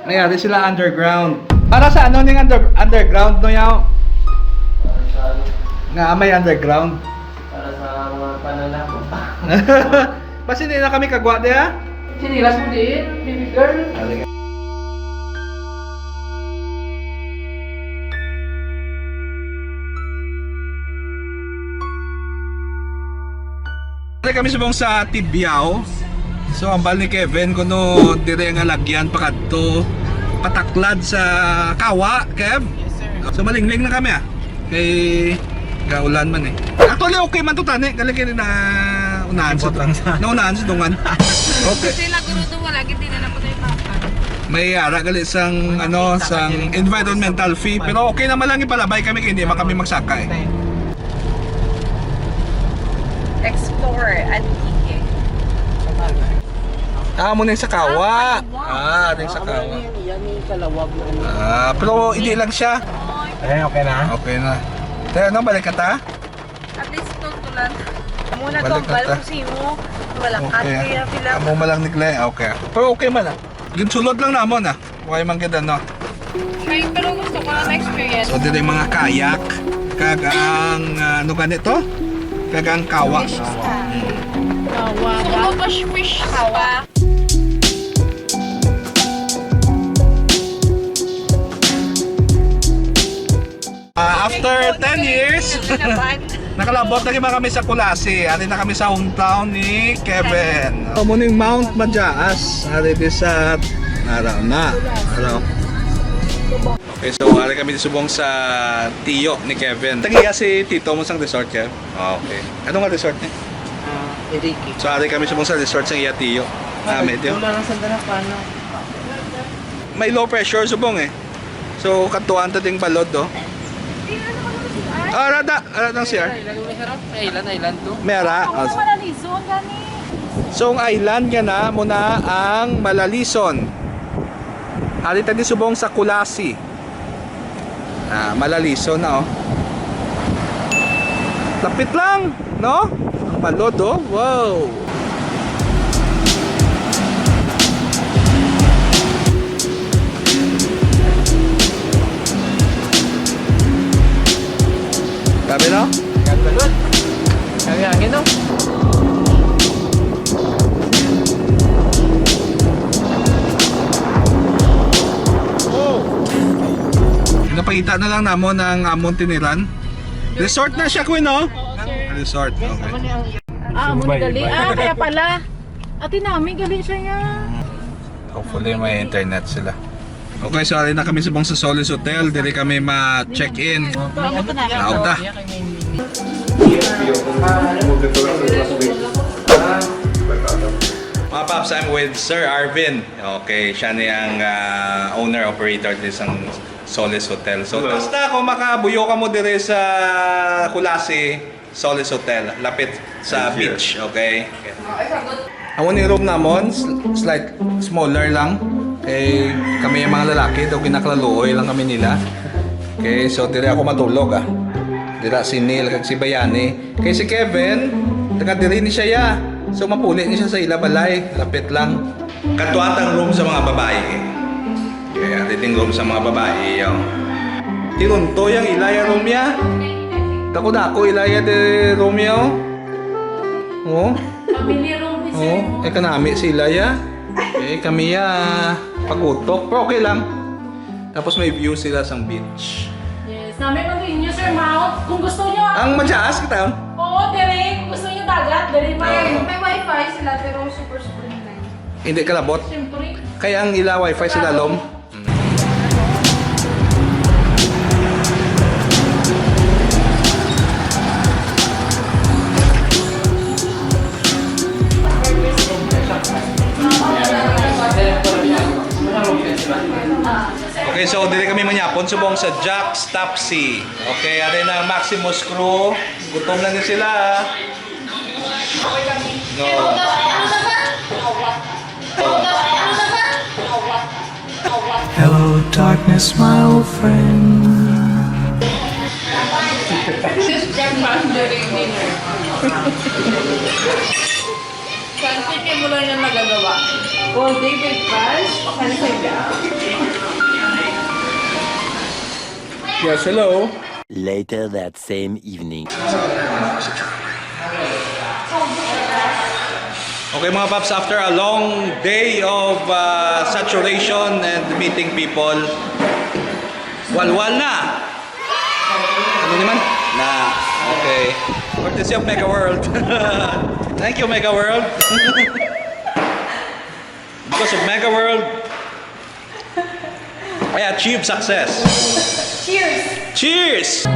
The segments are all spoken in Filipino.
Nangyari sila underground. Para sa ano ning underground no yaw? Para sa Nga may underground. para sa mga pananako. Basta hindi na kami kagwa diha. Sinilas mo din, baby girl. Kami subong sa Tibiao. So ang bal ni Kevin kuno dire nga lagyan pakadto pataklad sa Kawa, Kev. Yes sir. So malingling na kami kay gaulan man eh. Actually okay man to tani, gali kini na unahan sa naunahan sa tungan. Okay. Sila guro to wala gid na po tayo papa. May ara gali sang ano sang environmental fee pero okay naman lang ipalabay kami kay hindi man kami magsaka eh. Explore Antique. Mo na yung sa Kawa. Yung sa Kawa. Yan yung kalawag na ano. Pero hindi lang siya. Okay na. Okay na. Pero ano, balik ka ta? At least tutulan. Muna to Balik ka ta. bal mo wala Okay. kaya pila. Amo malang nikle. Okay. Pero okay man Ginsulod lang namon Okay man gid ano. Ay, pero gusto ko na experience. So dito yung mga kayak. Kagang ano ganito? Kagang Kawa. Kawa. Gusto ko fish kawa. After 10 years, nakalabot na kami sa Kulasi. Ari na kami sa hometown ni Kevin. Amo ning Mount Majaas. Ari di sa araw na. Araw. Okay, so ari kami subong sa tiyo ni Kevin. Tagiya si Tito mo sang resort Kev. Okay. Ano nga resort niya? Eriki. So ari kami subong sa resort sang iya tiyo. Medyo. Wala lang sa Darapano. May low pressure subong eh. So katuan ta ding balod do. Rada ang CR. Island to. Mera. Malalison gani. So ang island nga na muna ang Malalison. Ari tadi subong sa Kulasi. Malalison na Lapit lang, no? Ang balod Wow. Sabi no? Gagbalot. Hangin no? Napakita na lang namon ang amon tiniran. Resort na siya, Queen, no? Resort, okay. Mo gali. Kaya pala. Ate namin gali siya niya. Hopefully may internet sila. Okay, so alin na kami sa Solis Hotel. Dili kami ma-check-in. Nauta. Mga Paps, I'm with Sir Arvin. Okay, siya niyang owner-operator din sa Solis Hotel. So, basta kung makabuyo ka mo dire sa Kulasi, Solis Hotel, lapit sa beach, okay? Ang unang room namon, slight smaller lang. Okay, kami yung mga lalaki, daw kinakalaluoy lang kami nila. Okay, so dire ako matulog Dira si Neil kag si Bayani. Kay si Kevin, taga diri ni siya ya. So mapuli ni siya sa ilabalay, lapit lang. Katuatang room sa mga babae. Kaya ating room sa mga babae. Tinunto yung ilaya room ya. Dako-dako ilaya de room ya. Family room is Kanami si ilaya. Kami pagutok, pero okay lang. Tapos may view sila sa beach. Yes, namin mag-inyo Sir Mount. Kung gusto nyo. Ang Majaas kita. Oo, dire. Kung gusto nyo dagat, dire may wifi sila pero super nila. Hindi kalabot. siyempre. Kaya ang ila wifi sila lom. Okay, so dili kami manyapon subong sa Jack's Taxi. Okay, ari na Maximus crew. Gutom na din sila. No. Hello, darkness, my old friend. Just Jack during dinner. Something mo lang yan nagagawa. All day breakfast, kansaya. Yes, hello. Later that same evening. Okay mga paps, after a long day of saturation and meeting people, walwal na! Ano naman? Na. Okay. Courtesy of Mega World. Thank you, Mega World. Because of Mega World, I achieved success. Cheers! Cheers!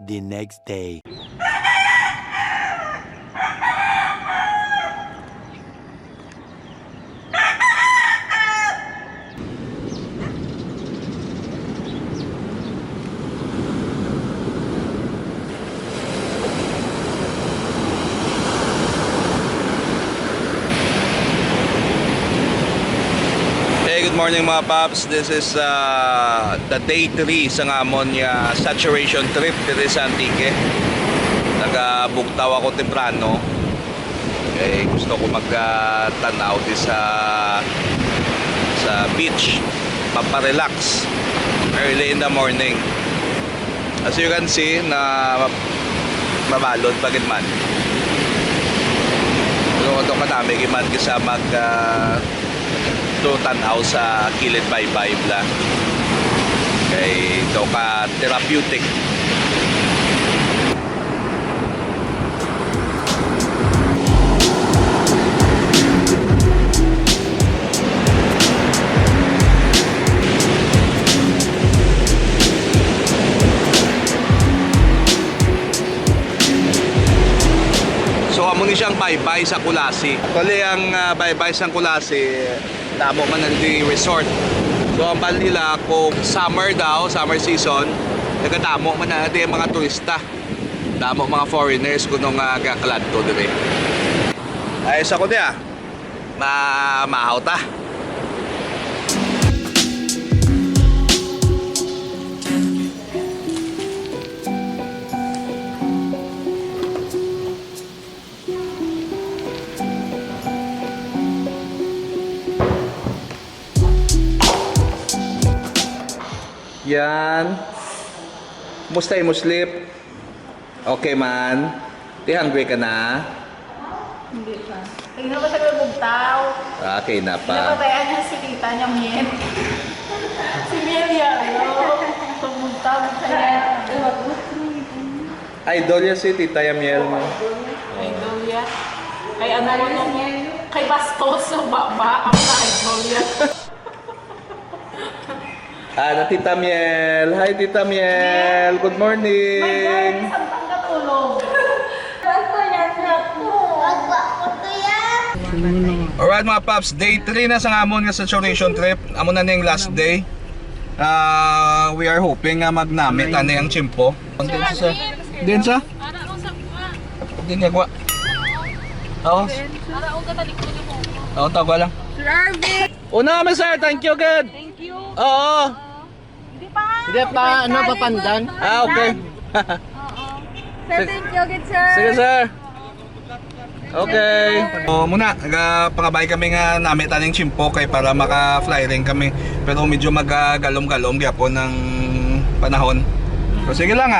The next day. Hey, good morning mga paps. This is the day 3 sa ngamon nga saturation trip dito sa Antique. Nagabugtaw ako temprano. Okay, gusto ko magtanaw di sa beach, paparelax early in the morning. As you can see, na mabalod pagit man. Ito ka namin iman kisa to tanaw sa kilid baybay bla. Kay ito ka therapeutic. So amo ni siyang baybay sa Kulasi. Actually ang baybay sa Kulasi, damo man ang di resort. So ang bal nila kung summer daw, summer season, nagadamo man na di mga turista. Damo mga foreigners kuno nga gakladto dire. Ay sa ko dia. Mahaw ta. Yan. Musta mo sleep? Okay man. Di hungry ka na? Hindi pa. Tingnan ba siya bugtaw? Okay na pa. Napatayan niya si kita niya, Miel. Si Miel yan, ano? Bugtaw siya. Idol yan si Tita Yamiel mo. Idol yan. Kay ano nung kay Bastos sa baba, ang na-idol yan. Na Tita Miel. Hi Tita Miel. Good morning. My God, isang pangkatulog. Alright mga paps, day 3 na sa ngamon nga saturation trip. Amo na ning last day. We are hoping nga magnamit ani ang chimpo. Din sa? Din nga gwa. Oo. Oo, tawa lang. Una kami sir, thank you good. Thank you. Oo. Hindi pa, ano, papandan? Okay. Sir, thank you, good sir. Sige sir. Okay. So, muna, pangabay kami nga namin taning chimpo kay para maka-fly rin kami. Pero medyo magagalom-galom gyapon ng panahon. So sige lang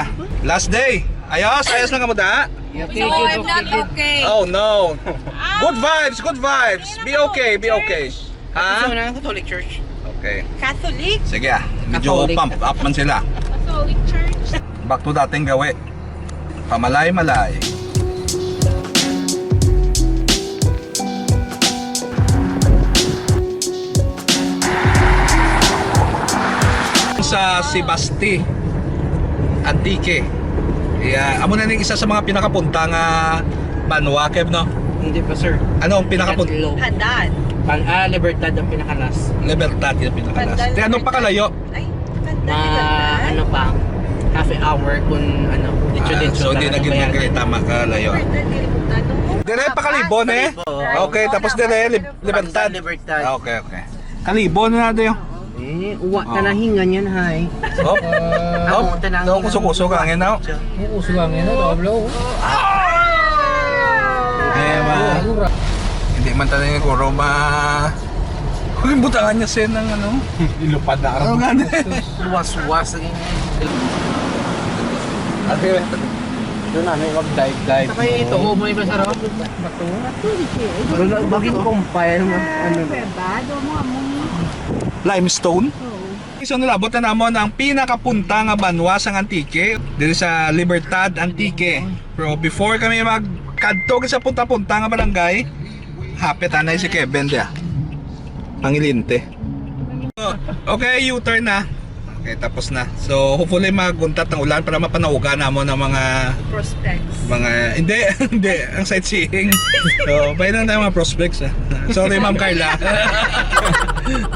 Last day. Ayos lang ka mo da. No, I'm not okay. Oh no. Good vibes. Be okay. Ha? Catholic Church. Okay. Catholic? Sige medyo pump up man sila. Catholic Church. Back to dating gawi. Pamalay-malay. Sa Sebasti Antique. Amo na ning isa sa mga pinakapunta nga banwa Kev, no? Hindi pa, sir. Ano ang pinakapunta? Handaan. Libertad ang pinakalas. Libertad yung pinakalas. Te ano pa kalayo? Ay, handaan. Ano pa? Half an hour kung ano. So hindi na ginagay tama kalayo. Dire pa Kalibon Okay, tapos dire Libertad. Libertad. Okay. Kalibon na dayo. Uwa ka na hingan yan, hay. Hop. Daw kuso-kuso ka ngin now. Uso lang yan, doblo. Hindi man tayo ng kuro Huwag butangan niya sen ng ano. Ilupad na Ano nga Luwas-luwas. Doon na, may mag-dive. Saka ito, may masarap. Bakit kumpay? Ano? Limestone. So nilabot na namon ang pinakapunta nga banwa sa Antique dito sa Libertad Antique. Pero before kami magkadto sa punta-punta nga barangay, hapit anay si Kevin dia. Pangilinte. Okay, U-turn na. Okay, tapos na. So hopefully maguntat ng ulan para mapanauga namon ng mga Prospects. hindi ang sightseeing. So bayan lang tayo mga prospects Sorry Ma'am Carla.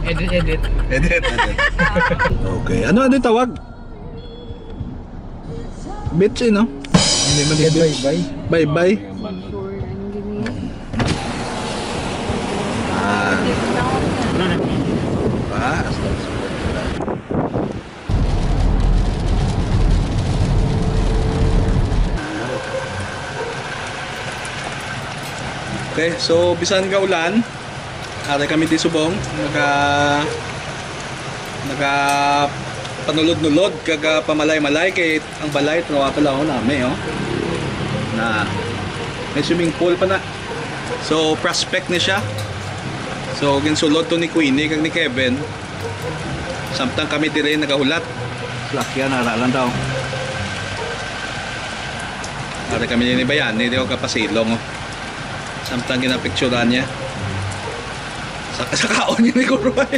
Edit. Okay, ano tawag? Beach no? Hindi man beach. Bye. Okay, so bisan ka ulan, ari kami di subong naga panulod-nulod kaga pamalay-malay kay ang balay trawa pa lang nami na may swimming pool pa na. So prospect ni siya. So ginsulod to ni Queenie kag ni Kevin. Samtang kami dire nagahulat. Lakyan ara lang daw. Ari kami ni Bayan, ni daw kapasilong. Samtang ginapicturean niya. Sa kaon niya ni Kuroy.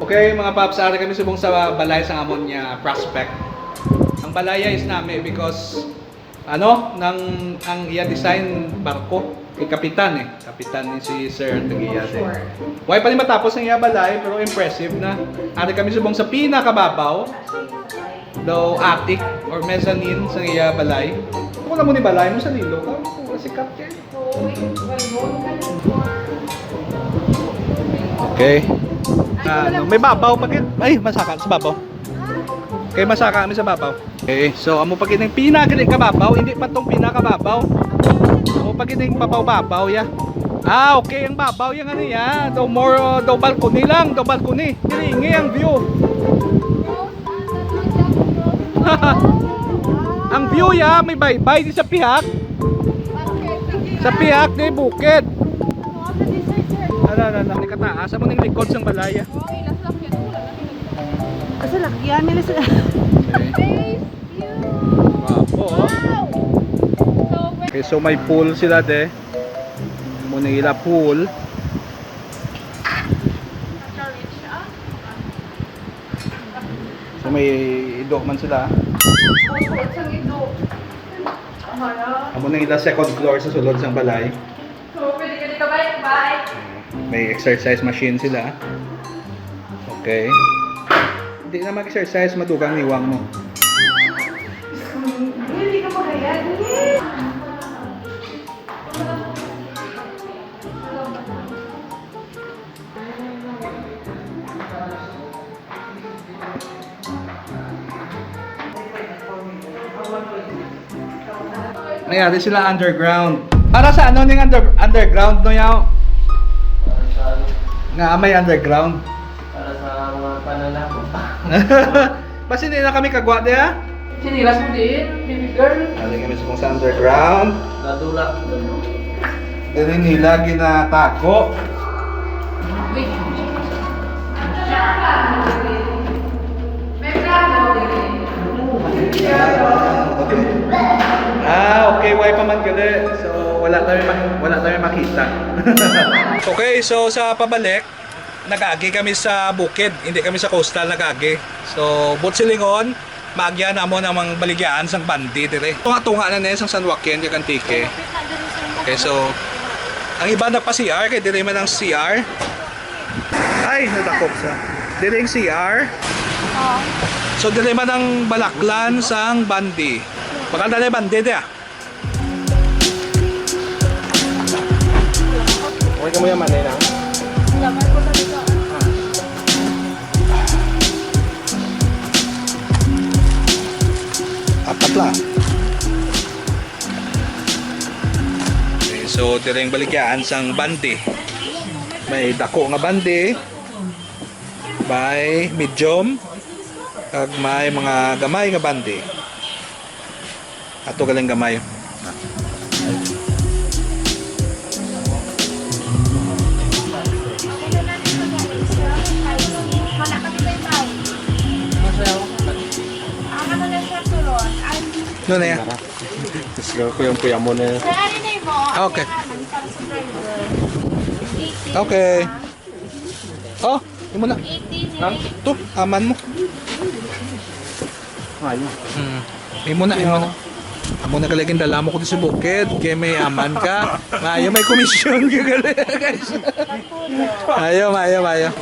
Okay mga paps, ari kami subong sa balay sa amon niya prospect. Ang balaya is nami because ang iya design barko kay kapitan kapitan ni si Sir Tagiyate. Why pa ni matapos ang iya balay pero impressive na. Ari kami subong sa pinakababaw daw attic or mezzanine sa iya balay. Kung mo ni balay mo sa lilo ka, kasi captain. Okay. May babaw ay masaka sa babaw. Okay, masaka kami sa babaw. Okay, so amo pag ining pinakaling kababaw, hindi pa tong pinakababaw. O pag ining babaw-babaw ya. Okay, ang babaw yang ano ya. Daw more daw balcony lang, daw balcony. Hiringi ang view. Ang view ya, may baybay di sa pihak. Sa pihak di bukid. Ano, ni kataas amo ning likod sang balaya. Kasi lakyan nila sa... Okay, so may pool sila de. Muna ila pool. So may ido man sila. Amo na ila second floor sa sulod sang balay. May exercise machine sila. Okay. Hindi na mag-exercise, madugang niwang mo. Hindi ka magayad. Mayari sila underground. Para sa ano ning underground no yaw? Nga may underground. Para sa mga pananako. Basi hindi na kami kagwa diha. Sinilas mo din, baby girl. Ali kami sa underground. Nadula. Dili nila ginatako. Okay, why pa man gali. So wala tayo makita. Okay, so sa pabalik, nag-agi kami sa bukid, hindi kami sa coastal nag-agi. So Butsilingon, maagya na mo namang baligyaan sang bandi dire. Tunga-tunga na na sang San Joaquin kay Antique. Okay, so ang iba nagpa-CR kay dire man ang CR. Ay, nadakop sa. Dire ang CR. So dire man ang balaklan sang bandi. Bakal dali bandi dia. Okay ka mo yung manay na? Apat lang. Okay, so direng balikyaan sang bandi. May dako nga bandi. May medium. Kag may mga gamay nga bandi. Ato galing gamay. No na yan. Gusto ko yung kuya mo na. Okay. Okay. Oh, yun mo na. Ito, aman mo. Ayun. Yun mo na, yun mo na. Amo na kalagin dala mo ko sa bukid. Kaya may aman ka. Mayo, may komisyon ka guys. Mayo.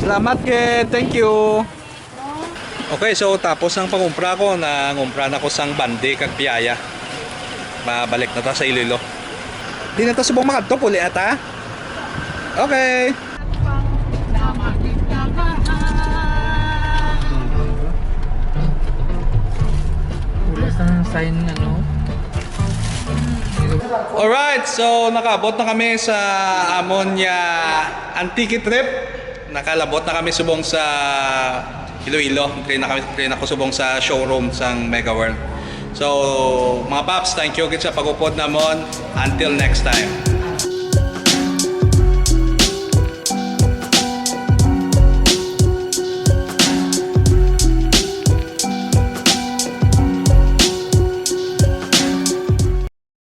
Salamat ke. Thank you. Okay, so tapos ang pangumpra ko, nangumpra na ko sang bandi kag piyaya. Mabalik na ta sa Iloilo. Di na ta subong makadto puli ata. Okay. Ulas ng sign ano? Alright, so nakabot na kami sa Amonia Antique trip. Nakalabot na kami subong sa Iloilo. Train ako subong sa showroom sang Mega World. So, mga paps, thank you sa pagupod namon. Until next time.